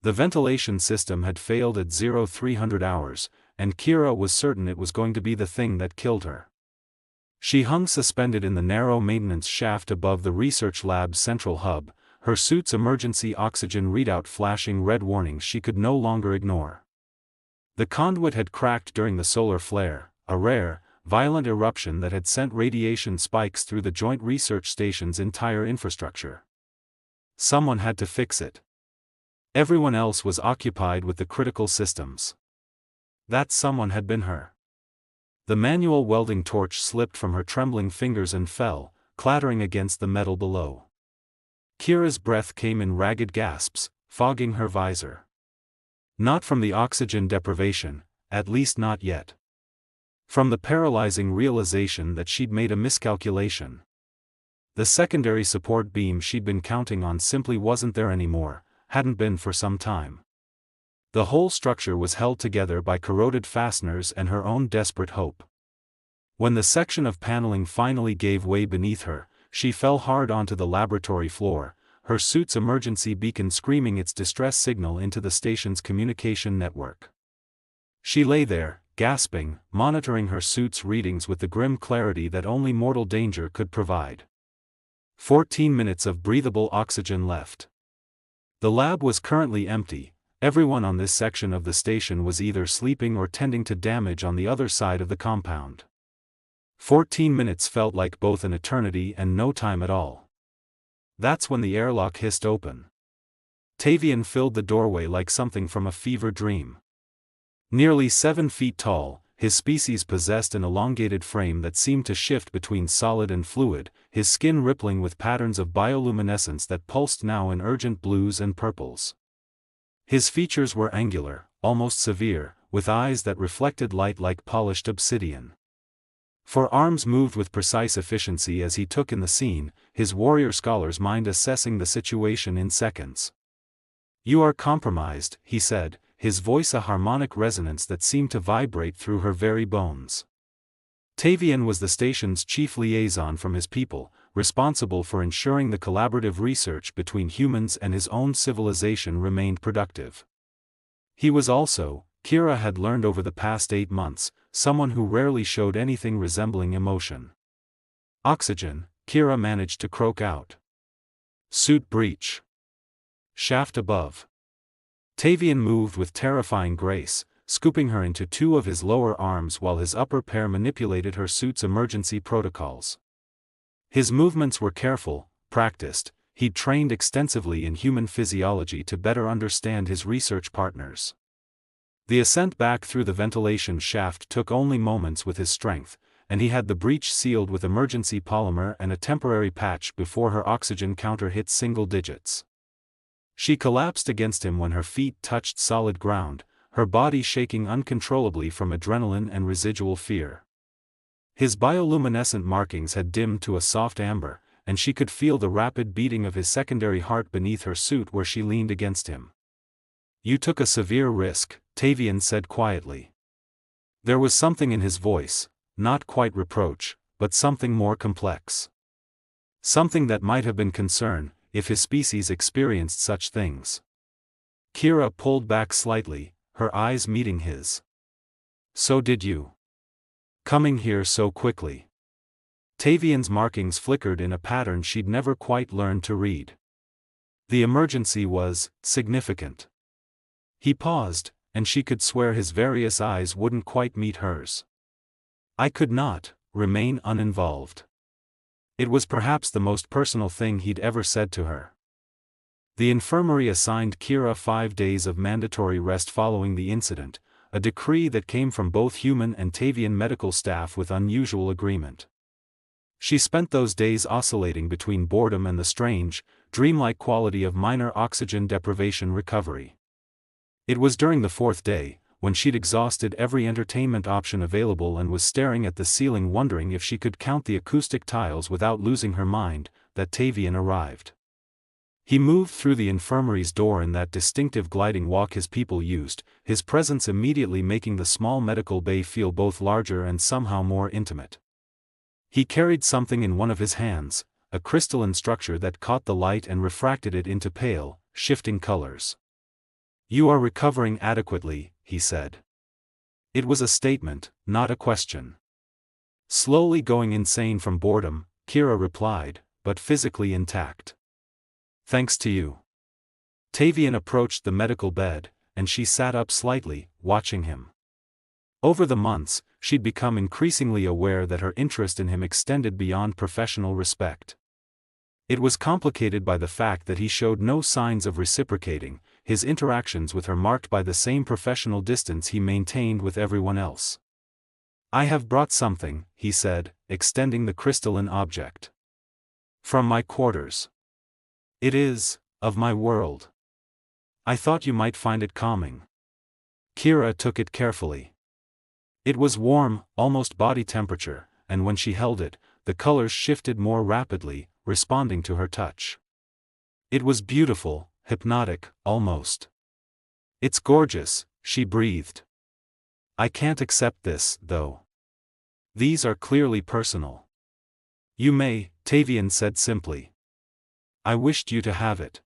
The ventilation system had failed at 0300 hours, and Kira was certain it was going to be the thing that killed her. She hung suspended in the narrow maintenance shaft above the research lab's central hub, her suit's emergency oxygen readout flashing red warnings she could no longer ignore. The conduit had cracked during the solar flare, a rare, violent eruption that had sent radiation spikes through the Joint Research Station's entire infrastructure. Someone had to fix it. Everyone else was occupied with the critical systems. That someone had been her. The manual welding torch slipped from her trembling fingers and fell, clattering against the metal below. Kira's breath came in ragged gasps, fogging her visor. Not from the oxygen deprivation, at least not yet. From the paralyzing realization that she'd made a miscalculation. The secondary support beam she'd been counting on simply wasn't there anymore, hadn't been for some time. The whole structure was held together by corroded fasteners and her own desperate hope. When the section of paneling finally gave way beneath her, she fell hard onto the laboratory floor, her suit's emergency beacon screaming its distress signal into the station's communication network. She lay there, gasping, monitoring her suit's readings with the grim clarity that only mortal danger could provide. 14 minutes of breathable oxygen left. The lab was currently empty. Everyone on this section of the station was either sleeping or tending to damage on the other side of the compound. 14 minutes felt like both an eternity and no time at all. That's when the airlock hissed open. Tavian filled the doorway like something from a fever dream. Nearly 7 feet tall, his species possessed an elongated frame that seemed to shift between solid and fluid, his skin rippling with patterns of bioluminescence that pulsed now in urgent blues and purples. His features were angular, almost severe, with eyes that reflected light like polished obsidian. For arms moved with precise efficiency as he took in the scene, his warrior scholar's mind assessing the situation in seconds. "You are compromised," he said, his voice a harmonic resonance that seemed to vibrate through her very bones. Tavian was the station's chief liaison from his people, responsible for ensuring the collaborative research between humans and his own civilization remained productive. He was also, Kira had learned over the past 8 months, someone who rarely showed anything resembling emotion. "Oxygen," Kira managed to croak out. "Suit breach. Shaft above." Tavian moved with terrifying grace, scooping her into 2 of his lower arms while his upper pair manipulated her suit's emergency protocols. His movements were careful, practiced, he'd trained extensively in human physiology to better understand his research partners. The ascent back through the ventilation shaft took only moments with his strength, and he had the breach sealed with emergency polymer and a temporary patch before her oxygen counter hit single digits. She collapsed against him when her feet touched solid ground, her body shaking uncontrollably from adrenaline and residual fear. His bioluminescent markings had dimmed to a soft amber, and she could feel the rapid beating of his secondary heart beneath her suit where she leaned against him. "You took a severe risk," Tavian said quietly. There was something in his voice, not quite reproach, but something more complex. Something that might have been concern, if his species experienced such things. Kira pulled back slightly, her eyes meeting his. "So did you. Coming here so quickly." Tavian's markings flickered in a pattern she'd never quite learned to read. The emergency was significant. He paused, and she could swear his various eyes wouldn't quite meet hers. "I could not remain uninvolved." It was perhaps the most personal thing he'd ever said to her. The infirmary assigned Kira 5 days of mandatory rest following the incident, a decree that came from both human and Tavian medical staff with unusual agreement. She spent those days oscillating between boredom and the strange, dreamlike quality of minor oxygen deprivation recovery. It was during the 4th day, when she'd exhausted every entertainment option available and was staring at the ceiling wondering if she could count the acoustic tiles without losing her mind, that Tavian arrived. He moved through the infirmary's door in that distinctive gliding walk his people used, his presence immediately making the small medical bay feel both larger and somehow more intimate. He carried something in one of his hands, a crystalline structure that caught the light and refracted it into pale, shifting colors. You are recovering adequately, he said. It was a statement, not a question. Slowly going insane from boredom, Kira replied, but physically intact. Thanks to you. Tavian approached the medical bed, and she sat up slightly, watching him. Over the months, she'd become increasingly aware that her interest in him extended beyond professional respect. It was complicated by the fact that he showed no signs of reciprocating, his interactions with her marked by the same professional distance he maintained with everyone else. I have brought something, he said, extending the crystalline object. From my quarters. It is, of my world. I thought you might find it calming. Kira took it carefully. It was warm, almost body temperature, and when she held it, the colors shifted more rapidly, responding to her touch. It was beautiful, hypnotic, almost. It's gorgeous, she breathed. I can't accept this, though. These are clearly personal. You may, Tavian said simply. I wished you to have it.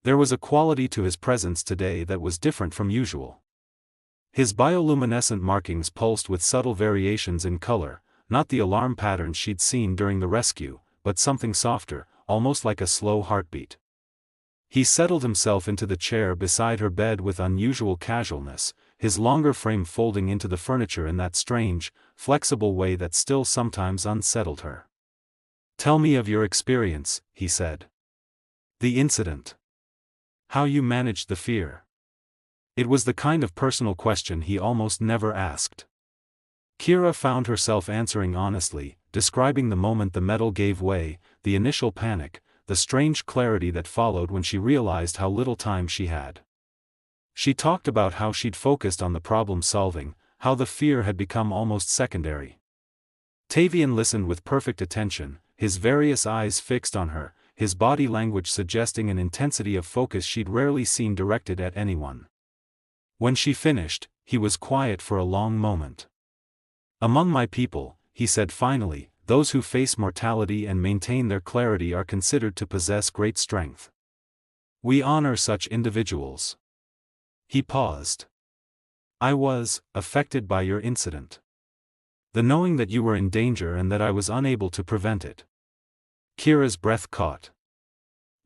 There was a quality to his presence today that was different from usual. His bioluminescent markings pulsed with subtle variations in color, not the alarm patterns she'd seen during the rescue, but something softer, almost like a slow heartbeat. He settled himself into the chair beside her bed with unusual casualness, his longer frame folding into the furniture in that strange, flexible way that still sometimes unsettled her. Tell me of your experience, he said. The incident. How you managed the fear. It was the kind of personal question he almost never asked. Kira found herself answering honestly, describing the moment the metal gave way, the initial panic, the strange clarity that followed when she realized how little time she had. She talked about how she'd focused on the problem solving, how the fear had become almost secondary. Tavian listened with perfect attention, his various eyes fixed on her, his body language suggesting an intensity of focus she'd rarely seen directed at anyone. When she finished, he was quiet for a long moment. Among my people, he said finally, those who face mortality and maintain their clarity are considered to possess great strength. We honor such individuals. He paused. I was affected by your incident. The knowing that you were in danger and that I was unable to prevent it. Kira's breath caught.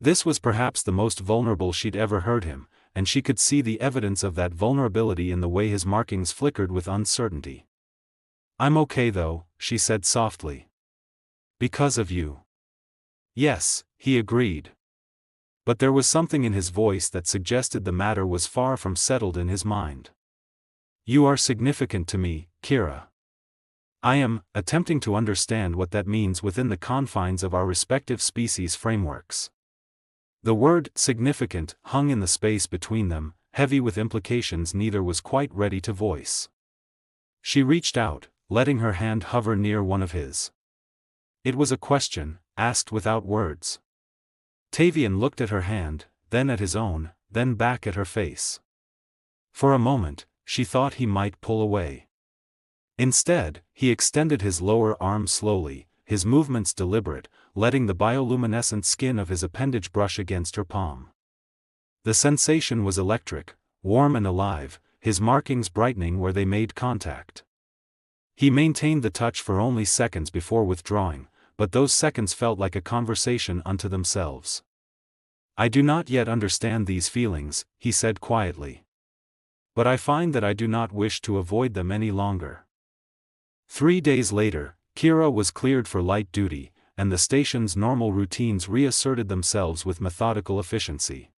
This was perhaps the most vulnerable she'd ever heard him, and she could see the evidence of that vulnerability in the way his markings flickered with uncertainty. I'm okay though, she said softly. Because of you. Yes, he agreed. But there was something in his voice that suggested the matter was far from settled in his mind. You are significant to me, Kira. I am attempting to understand what that means within the confines of our respective species frameworks. The word significant hung in the space between them, heavy with implications neither was quite ready to voice. She reached out, letting her hand hover near one of his. It was a question, asked without words. Tavian looked at her hand, then at his own, then back at her face. For a moment, she thought he might pull away. Instead, he extended his lower arm slowly, his movements deliberate, letting the bioluminescent skin of his appendage brush against her palm. The sensation was electric, warm and alive, his markings brightening where they made contact. He maintained the touch for only seconds before withdrawing, but those seconds felt like a conversation unto themselves. I do not yet understand these feelings, he said quietly. But I find that I do not wish to avoid them any longer. 3 days later, Kira was cleared for light duty, and the station's normal routines reasserted themselves with methodical efficiency.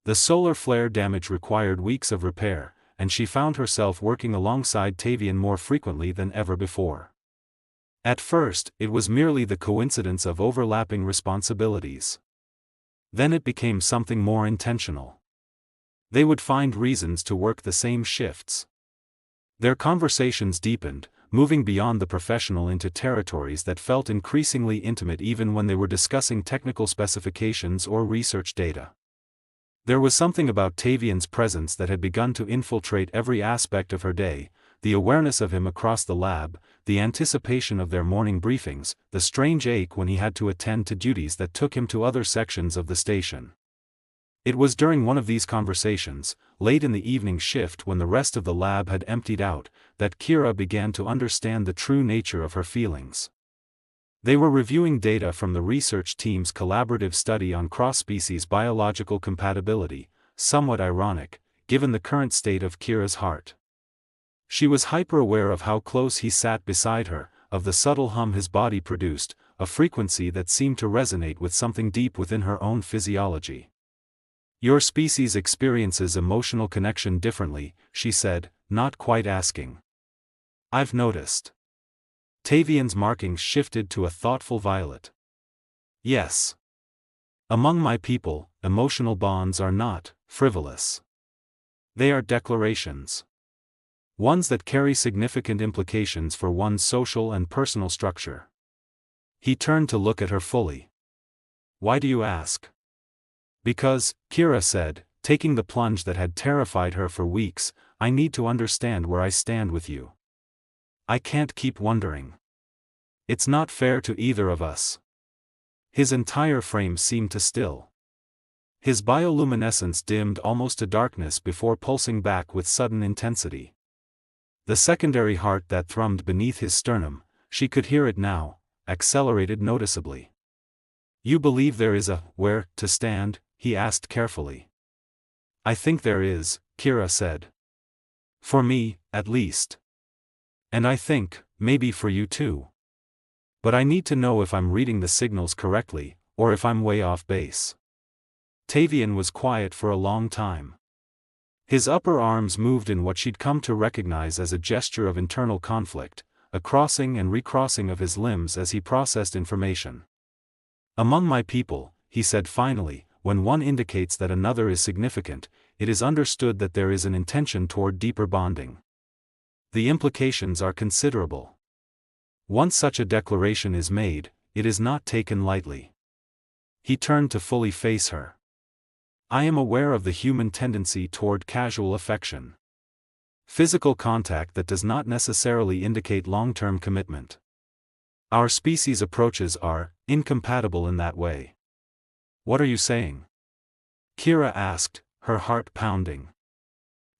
The solar flare damage required weeks of repair, and she found herself working alongside Tavian more frequently than ever before. At first, it was merely the coincidence of overlapping responsibilities. Then it became something more intentional. They would find reasons to work the same shifts. Their conversations deepened, moving beyond the professional into territories that felt increasingly intimate even when they were discussing technical specifications or research data. There was something about Tavian's presence that had begun to infiltrate every aspect of her day, the awareness of him across the lab, the anticipation of their morning briefings, the strange ache when he had to attend to duties that took him to other sections of the station. It was during one of these conversations, late in the evening shift when the rest of the lab had emptied out, that Kira began to understand the true nature of her feelings. They were reviewing data from the research team's collaborative study on cross-species biological compatibility, somewhat ironic, given the current state of Kira's heart. She was hyper-aware of how close he sat beside her, of the subtle hum his body produced, a frequency that seemed to resonate with something deep within her own physiology. "Your species experiences emotional connection differently," she said, not quite asking. "I've noticed." Tavian's markings shifted to a thoughtful violet. "Yes. Among my people, emotional bonds are not frivolous. They are declarations. Ones that carry significant implications for one's social and personal structure." He turned to look at her fully. "Why do you ask?" "Because," Kira said, taking the plunge that had terrified her for weeks, "I need to understand where I stand with you. I can't keep wondering. It's not fair to either of us." His entire frame seemed to still. His bioluminescence dimmed almost to darkness before pulsing back with sudden intensity. The secondary heart that thrummed beneath his sternum, she could hear it now, accelerated noticeably. "You believe there is a where to stand?" he asked carefully. "I think there is," Kira said. "For me, at least. And I think, maybe for you too. But I need to know if I'm reading the signals correctly, or if I'm way off base." Tavian was quiet for a long time. His upper arms moved in what she'd come to recognize as a gesture of internal conflict, a crossing and recrossing of his limbs as he processed information. "Among my people," he said finally, "when one indicates that another is significant, it is understood that there is an intention toward deeper bonding. The implications are considerable. Once such a declaration is made, it is not taken lightly." He turned to fully face her. "I am aware of the human tendency toward casual affection. Physical contact that does not necessarily indicate long-term commitment. Our species' approaches are incompatible in that way." "What are you saying?" Kira asked, her heart pounding.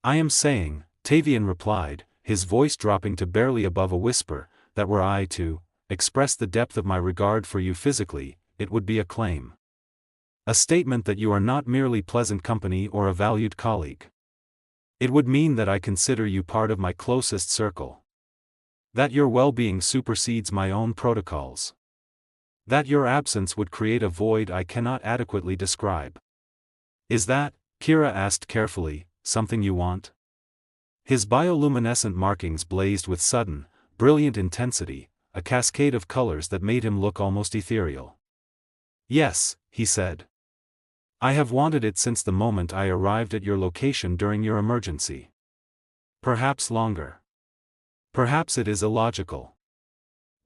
"I am saying," Tavian replied, his voice dropping to barely above a whisper, "that were I to express the depth of my regard for you physically, it would be a claim. A statement that you are not merely pleasant company or a valued colleague. It would mean that I consider you part of my closest circle. That your well-being supersedes my own protocols. That your absence would create a void I cannot adequately describe. Is that," Kira asked carefully, "something you want?" His bioluminescent markings blazed with sudden, brilliant intensity, a cascade of colors that made him look almost ethereal. "Yes," he said. "I have wanted it since the moment I arrived at your location during your emergency. Perhaps longer. Perhaps it is illogical.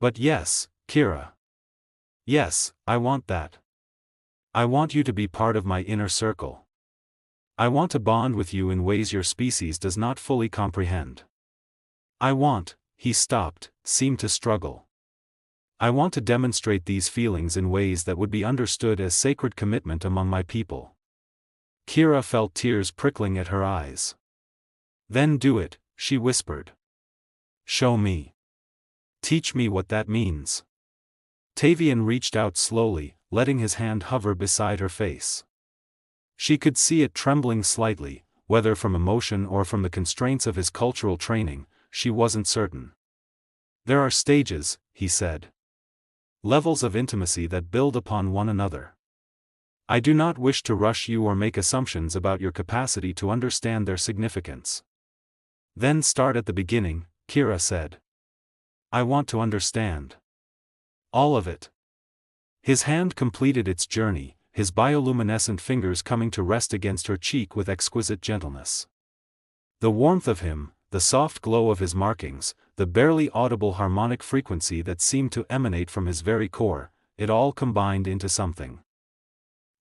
But yes, Kira. Yes, I want that. I want you to be part of my inner circle. I want to bond with you in ways your species does not fully comprehend. I want," he stopped, seemed to struggle. "I want to demonstrate these feelings in ways that would be understood as sacred commitment among my people." Kira felt tears prickling at her eyes. "Then do it," she whispered. "Show me. Teach me what that means." Tavian reached out slowly, letting his hand hover beside her face. She could see it trembling slightly, whether from emotion or from the constraints of his cultural training, she wasn't certain. "There are stages," he said. "Levels of intimacy that build upon one another. I do not wish to rush you or make assumptions about your capacity to understand their significance." "Then start at the beginning," Kira said. "I want to understand. All of it." His hand completed its journey, his bioluminescent fingers coming to rest against her cheek with exquisite gentleness. The warmth of him, the soft glow of his markings, the barely audible harmonic frequency that seemed to emanate from his very core, it all combined into something.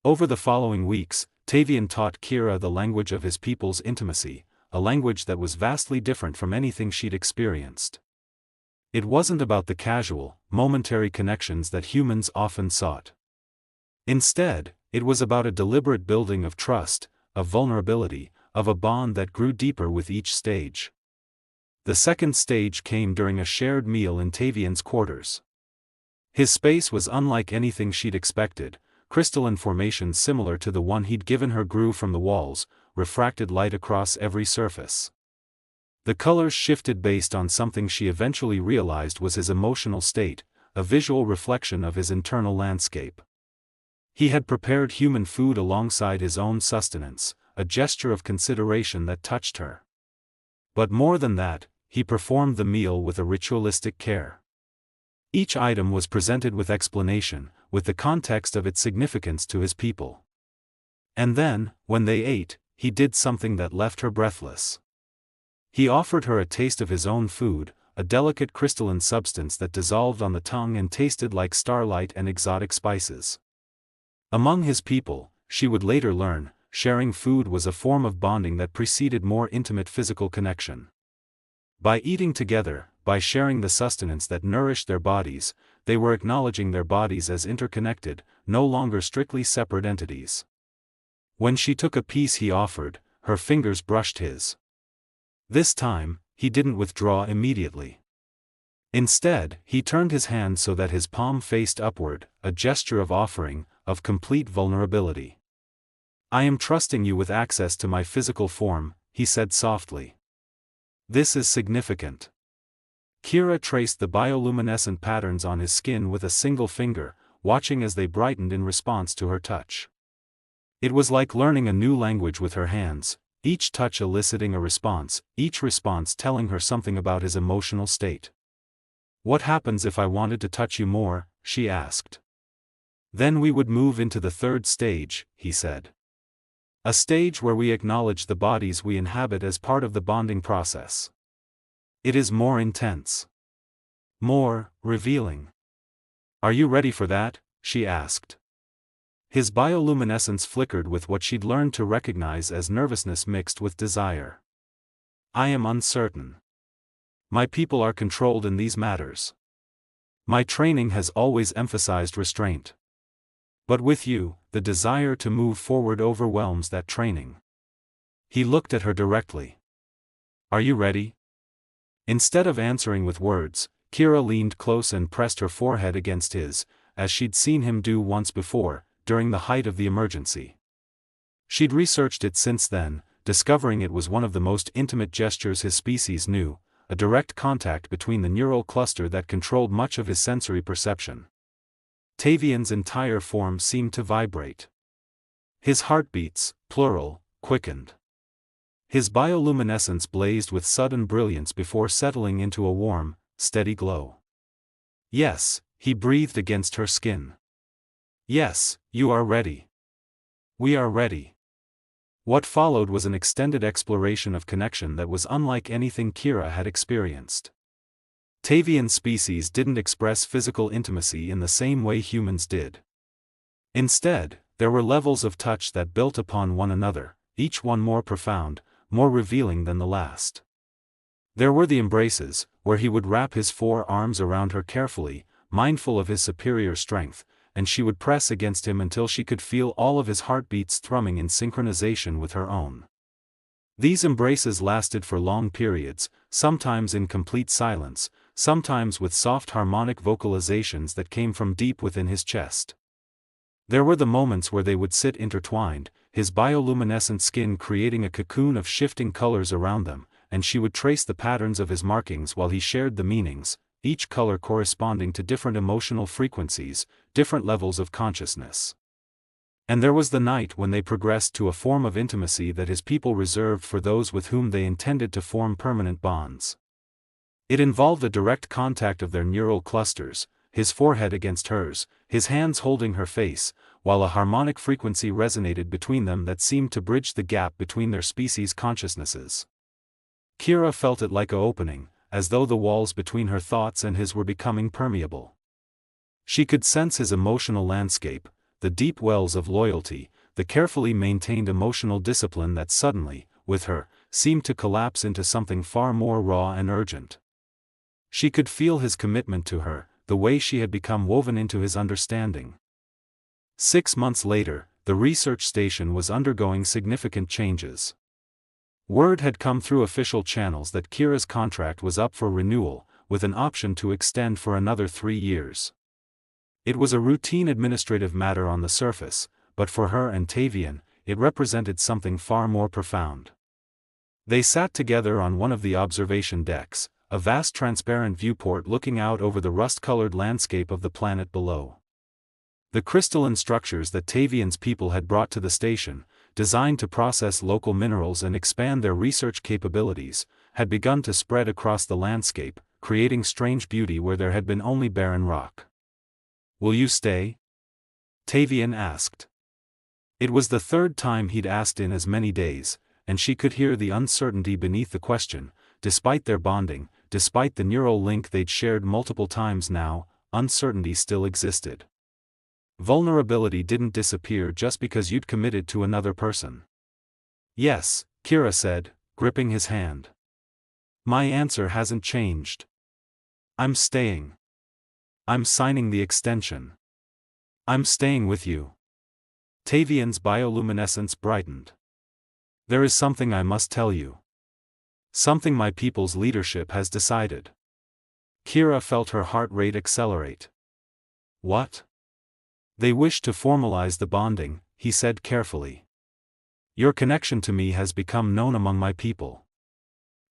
Over the following weeks, Tavian taught Kira the language of his people's intimacy, a language that was vastly different from anything she'd experienced. It wasn't about the casual, momentary connections that humans often sought. Instead, It was about a deliberate building of trust, of vulnerability, of a bond that grew deeper with each stage. The second stage came during a shared meal in Tavian's quarters. His space was unlike anything she'd expected. Crystalline formations similar to the one he'd given her grew from the walls, refracted light across every surface. The colors shifted based on something she eventually realized was his emotional state, a visual reflection of his internal landscape. He had prepared human food alongside his own sustenance, a gesture of consideration that touched her. But more than that, he performed the meal with a ritualistic care. Each item was presented with explanation, with the context of its significance to his people. And then, when they ate, he did something that left her breathless. He offered her a taste of his own food, a delicate crystalline substance that dissolved on the tongue and tasted like starlight and exotic spices. Among his people, she would later learn, sharing food was a form of bonding that preceded more intimate physical connection. By eating together, by sharing the sustenance that nourished their bodies, they were acknowledging their bodies as interconnected, no longer strictly separate entities. When she took a piece he offered, her fingers brushed his. This time, he didn't withdraw immediately. Instead, he turned his hand so that his palm faced upward, a gesture of offering, of complete vulnerability. "I am trusting you with access to my physical form," he said softly. "This is significant." Kira traced the bioluminescent patterns on his skin with a single finger, watching as they brightened in response to her touch. It was like learning a new language with her hands, each touch eliciting a response, each response telling her something about his emotional state. "What happens if I wanted to touch you more?" she asked. "Then we would move into the third stage," he said. "A stage where we acknowledge the bodies we inhabit as part of the bonding process. It is more intense. More revealing." "Are you ready for that?" she asked. His bioluminescence flickered with what she'd learned to recognize as nervousness mixed with desire. "I am uncertain. My people are controlled in these matters. My training has always emphasized restraint. But with you, the desire to move forward overwhelms that training." He looked at her directly. "Are you ready?" Instead of answering with words, Kira leaned close and pressed her forehead against his, as she'd seen him do once before, during the height of the emergency. She'd researched it since then, discovering it was one of the most intimate gestures his species knew, a direct contact between the neural cluster that controlled much of his sensory perception. Tavian's entire form seemed to vibrate. His heartbeats, plural, quickened. His bioluminescence blazed with sudden brilliance before settling into a warm, steady glow. "Yes," he breathed against her skin. "Yes, you are ready. We are ready." What followed was an extended exploration of connection that was unlike anything Kira had experienced. Tavian species didn't express physical intimacy in the same way humans did. Instead, there were levels of touch that built upon one another, each one more profound, more revealing than the last. There were the embraces, where he would wrap his 4 arms around her carefully, mindful of his superior strength, and she would press against him until she could feel all of his heartbeats thrumming in synchronization with her own. These embraces lasted for long periods, sometimes in complete silence, sometimes with soft harmonic vocalizations that came from deep within his chest. There were the moments where they would sit intertwined, his bioluminescent skin creating a cocoon of shifting colors around them, and she would trace the patterns of his markings while he shared the meanings, each color corresponding to different emotional frequencies, different levels of consciousness. And there was the night when they progressed to a form of intimacy that his people reserved for those with whom they intended to form permanent bonds. It involved a direct contact of their neural clusters, his forehead against hers, his hands holding her face, while a harmonic frequency resonated between them that seemed to bridge the gap between their species' consciousnesses. Kira felt it like a opening, as though the walls between her thoughts and his were becoming permeable. She could sense his emotional landscape, the deep wells of loyalty, the carefully maintained emotional discipline that suddenly, with her, seemed to collapse into something far more raw and urgent. She could feel his commitment to her, the way she had become woven into his understanding. 6 months later, the research station was undergoing significant changes. Word had come through official channels that Kira's contract was up for renewal, with an option to extend for another 3 years. It was a routine administrative matter on the surface, but for her and Tavian, it represented something far more profound. They sat together on one of the observation decks, a vast transparent viewport looking out over the rust-colored landscape of the planet below. The crystalline structures that Tavian's people had brought to the station, designed to process local minerals and expand their research capabilities, had begun to spread across the landscape, creating strange beauty where there had been only barren rock. "Will you stay?" Tavian asked. It was the third time he'd asked in as many days, and she could hear the uncertainty beneath the question. Despite their bonding, despite the neural link they'd shared multiple times now, uncertainty still existed. Vulnerability didn't disappear just because you'd committed to another person. "Yes," Kira said, gripping his hand. "My answer hasn't changed. I'm staying. I'm signing the extension. I'm staying with you." Tavian's bioluminescence brightened. "There is something I must tell you. Something my people's leadership has decided." Kira felt her heart rate accelerate. "What?" "They wish to formalize the bonding," he said carefully. "Your connection to me has become known among my people.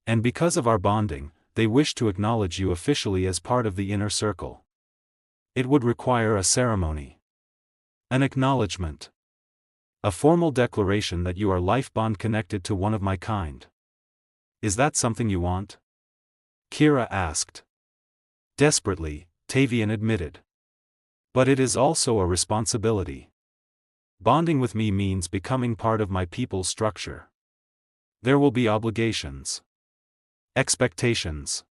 And because of our bonding, they wish to acknowledge you officially as part of the inner circle. It would require a ceremony. An acknowledgement. A formal declaration that you are life bond connected to one of my kind. Is that something you want?" Kira asked. Desperately, Tavian admitted. "But it is also a responsibility. Bonding with me means becoming part of my people's structure. There will be obligations. Expectations.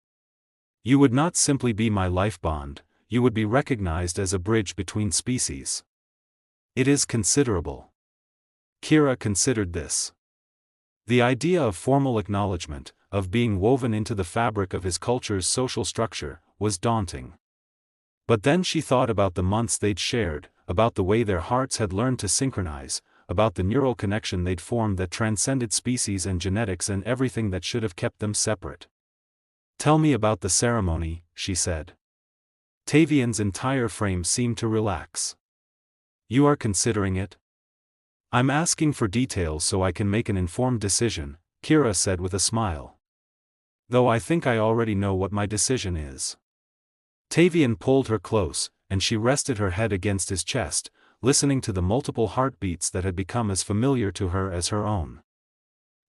You would not simply be my life bond, you would be recognized as a bridge between species. It is considerable." Kira considered this. The idea of formal acknowledgement, of being woven into the fabric of his culture's social structure, was daunting. But then she thought about the months they'd shared, about the way their hearts had learned to synchronize, about the neural connection they'd formed that transcended species and genetics and everything that should have kept them separate. "Tell me about the ceremony," she said. Tavian's entire frame seemed to relax. "You are considering it?" "I'm asking for details so I can make an informed decision," Kira said with a smile. "Though I think I already know what my decision is." Tavian pulled her close, and she rested her head against his chest, listening to the multiple heartbeats that had become as familiar to her as her own.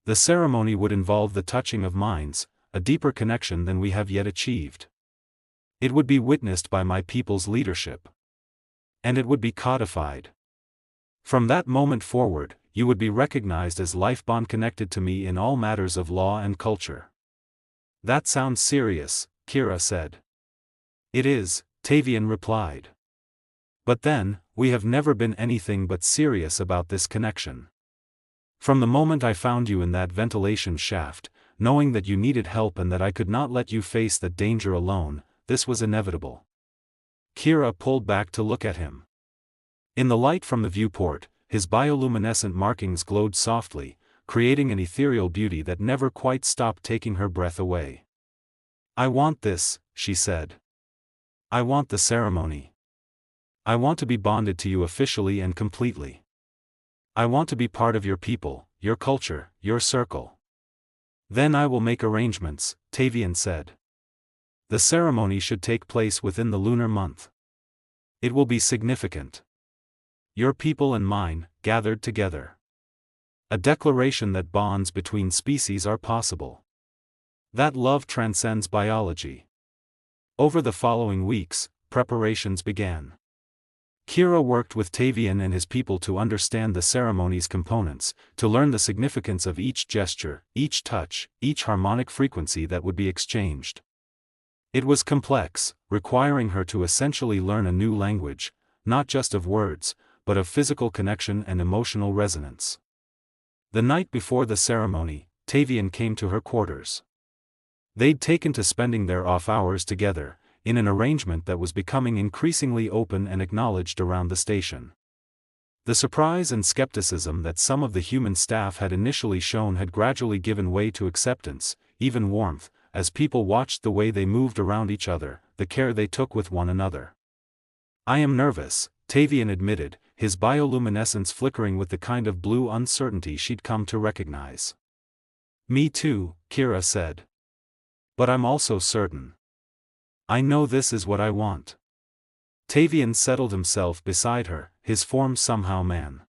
"The ceremony would involve the touching of minds, a deeper connection than we have yet achieved. It would be witnessed by my people's leadership. And it would be codified. From that moment forward, you would be recognized as life bond connected to me in all matters of law and culture." "That sounds serious," Kira said. "It is," Tavian replied. "But then, we have never been anything but serious about this connection. From the moment I found you in that ventilation shaft, knowing that you needed help and that I could not let you face that danger alone, this was inevitable." Kira pulled back to look at him. In the light from the viewport, his bioluminescent markings glowed softly, creating an ethereal beauty that never quite stopped taking her breath away. "I want this," she said. "I want the ceremony. I want to be bonded to you officially and completely. I want to be part of your people, your culture, your circle." "Then I will make arrangements," Tavian said. "The ceremony should take place within the lunar month. It will be significant. Your people and mine, gathered together. A declaration that bonds between species are possible. That love transcends biology." Over the following weeks, preparations began. Kira worked with Tavian and his people to understand the ceremony's components, to learn the significance of each gesture, each touch, each harmonic frequency that would be exchanged. It was complex, requiring her to essentially learn a new language, not just of words, but of physical connection and emotional resonance. The night before the ceremony, Tavian came to her quarters. They'd taken to spending their off hours together, in an arrangement that was becoming increasingly open and acknowledged around the station. The surprise and skepticism that some of the human staff had initially shown had gradually given way to acceptance, even warmth, as people watched the way they moved around each other, the care they took with one another. "I am nervous," Tavian admitted, his bioluminescence flickering with the kind of blue uncertainty she'd come to recognize. "Me too," Kira said. "But I'm also certain. I know this is what I want." Tavian settled himself beside her, his form somehow man.